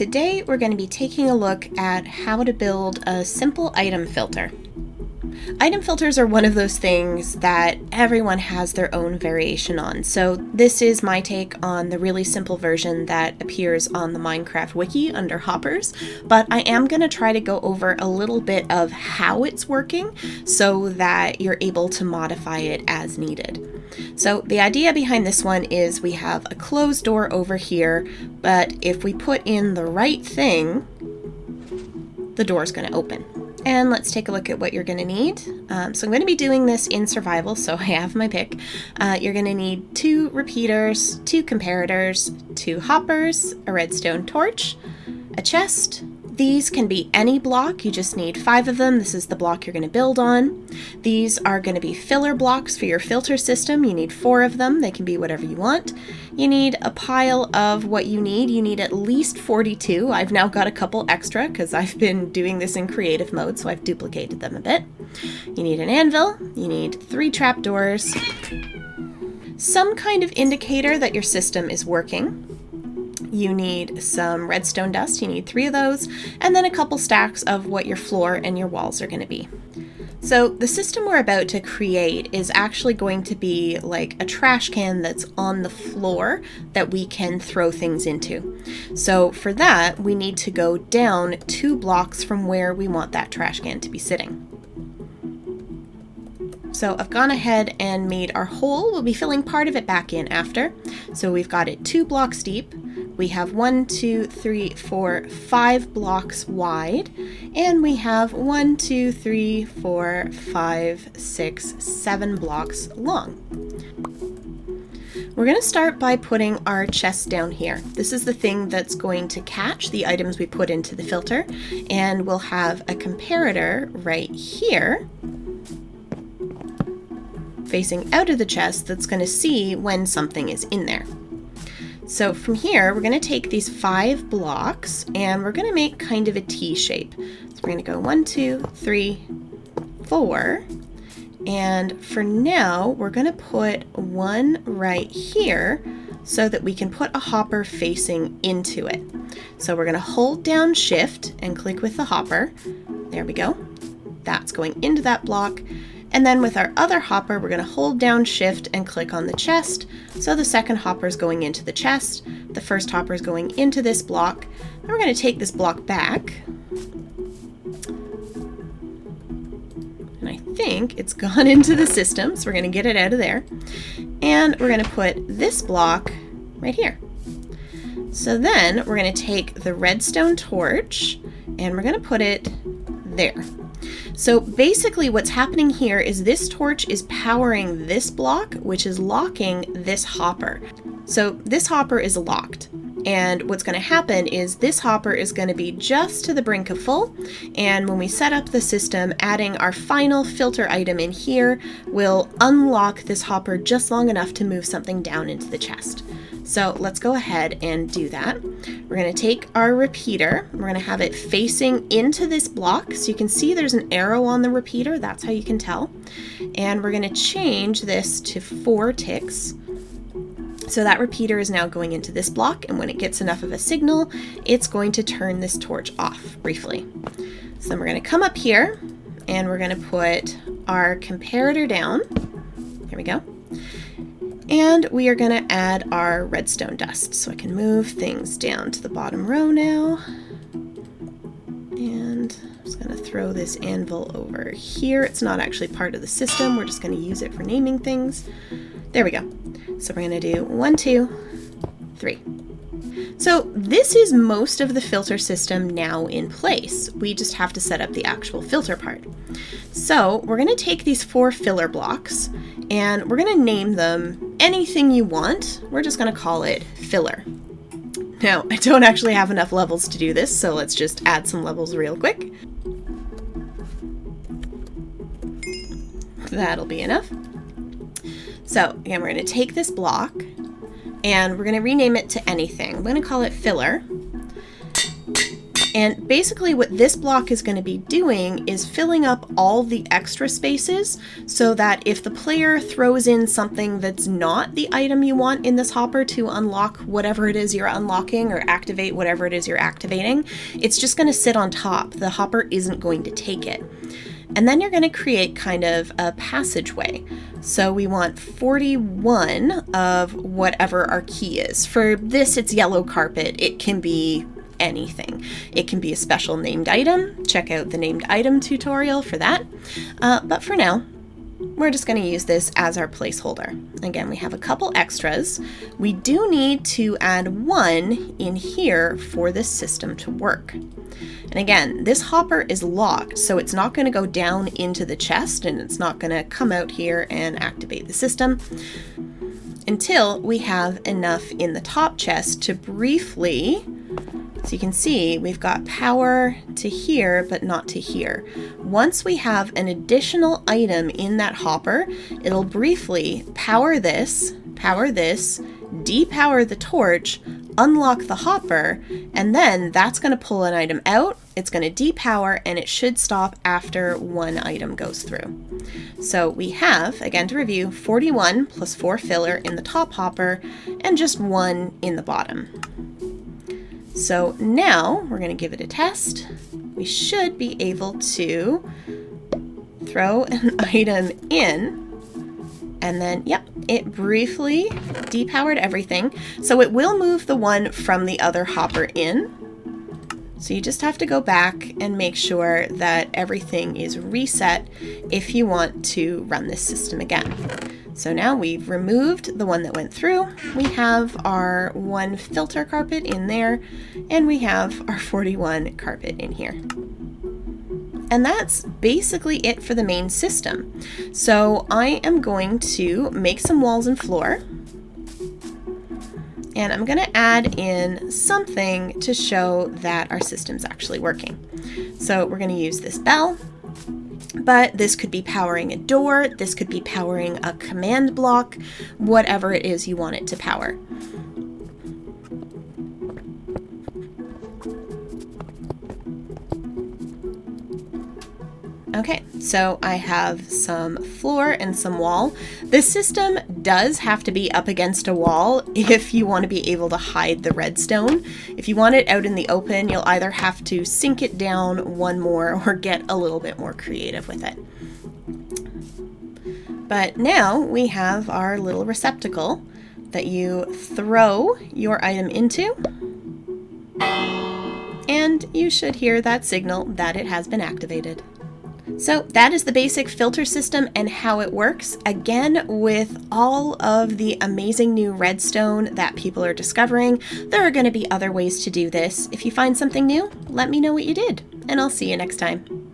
today we're going to be taking a look at how to build a simple item filter. Item filters are one of those things that everyone has their own variation on. So this is my take on the really simple version that appears on the Minecraft wiki under hoppers, but I am going to try to go over a little bit of how it's working so that you're able to modify it as needed. So the idea behind this one is we have a closed door over here, but if we put in the right thing, the door's going to open. And let's take a look at what you're going to need. So I'm going to be doing this in survival, so I have my pick. You're going to need 2 repeaters, 2 comparators, 2 hoppers, a redstone torch, a chest. These can be any block, you just need 5 of them. This is the block you're going to build on. These are going to be filler blocks for your filter system. You need 4 of them. They can be whatever you want. You need a pile of what you need. You need at least 42. I've now got a couple extra because I've been doing this in creative mode, so I've duplicated them a bit. You need an anvil. You need 3 trapdoors. Some kind of indicator that your system is working. You need some redstone dust, you need 3 of those, and then a couple stacks of what your floor and your walls are going to be. So the system we're about to create is actually going to be like a trash can that's on the floor that we can throw things into. So for that, we need to go down 2 blocks from where we want that trash can to be sitting. So I've gone ahead and made our hole. We'll be filling part of it back in after. So we've got it 2 blocks deep. We have 1, 2, 3, 4, 5 blocks wide. And we have 1, 2, 3, 4, 5, 6, 7 blocks long. We're going to start by putting our chest down here. This is the thing that's going to catch the items we put into the filter. And we'll have a comparator right here, facing out of the chest, that's going to see when something is in there. So from here, we're going to take these 5 blocks and we're going to make kind of a T shape. So we're going to go 1, 2, 3, 4. And for now, we're going to put one right here so that we can put a hopper facing into it. So we're going to hold down Shift and click with the hopper. There we go. That's going into that block. And then with our other hopper, we're going to hold down Shift and click on the chest. So the second hopper is going into the chest. The first hopper is going into this block. And we're going to take this block back. And I think it's gone into the system, so we're going to get it out of there. And we're going to put this block right here. So then we're going to take the redstone torch and we're going to put it there. So basically what's happening here is this torch is powering this block, which is locking this hopper. So this hopper is locked. And what's going to happen is this hopper is going to be just to the brink of full. And when we set up the system, adding our final filter item in here will unlock this hopper just long enough to move something down into the chest. So let's go ahead and do that. We're going to take our repeater. We're going to have it facing into this block. So you can see there's an arrow on the repeater. That's how you can tell. And we're going to change this to 4 ticks. So that repeater is now going into this block. And when it gets enough of a signal, it's going to turn this torch off briefly. So then we're going to come up here and we're going to put our comparator down. Here we go. And we are going to add our redstone dust. So I can move things down to the bottom row now. And I'm just going to throw this anvil over here. It's not actually part of the system. We're just going to use it for naming things. There we go. So we're going to do 1, 2, 3. So this is most of the filter system now in place. We just have to set up the actual filter part. So we're going to take these 4 filler blocks and we're going to name them anything you want. We're just going to call it filler. Now, I don't actually have enough levels to do this, so let's just add some levels real quick. That'll be enough. So again, we're going to take this block and we're going to rename it to anything. I'm going to call it filler. And basically what this block is going to be doing is filling up all the extra spaces so that if the player throws in something that's not the item you want in this hopper to unlock whatever it is you're unlocking or activate whatever it is you're activating, it's just going to sit on top. The hopper isn't going to take it. And then you're going to create kind of a passageway. So we want 41 of whatever our key is. For this, it's yellow carpet. It can be anything. It can be a special named item. Check out the named item tutorial for that. But for now, we're just going to use this as our placeholder. Again, we have a couple extras. We do need to add one in here for this system to work. And again, this hopper is locked, so it's not going to go down into the chest and it's not going to come out here and activate the system until we have enough in the top chest to briefly, so you can see we've got power to here, but not to here. Once we have an additional item in that hopper, it'll briefly power this, depower the torch, unlock the hopper, and then that's going to pull an item out, it's going to depower, and it should stop after one item goes through. So we have, again to review, 41 plus 4 filler in the top hopper and just 1 in the bottom. So now we're going to give it a test. We should be able to throw an item in, and then, yep, it briefly depowered everything. So it will move the one from the other hopper in. So you just have to go back and make sure that everything is reset if you want to run this system again. So now we've removed the one that went through, we have our 1 filter carpet in there, and we have our 41 carpet in here. And that's basically it for the main system. So I am going to make some walls and floor, and I'm going to add in something to show that our system's actually working. So we're going to use this bell. But this could be powering a door, this could be powering a command block, whatever it is you want it to power. Okay, so I have some floor and some wall. This system does have to be up against a wall if you want to be able to hide the redstone. If you want it out in the open, you'll either have to sink it down one more or get a little bit more creative with it. But now we have our little receptacle that you throw your item into, and you should hear that signal that it has been activated. So that is the basic filter system and how it works. Again, with all of the amazing new redstone that people are discovering, there are going to be other ways to do this. If you find something new, let me know what you did, and I'll see you next time.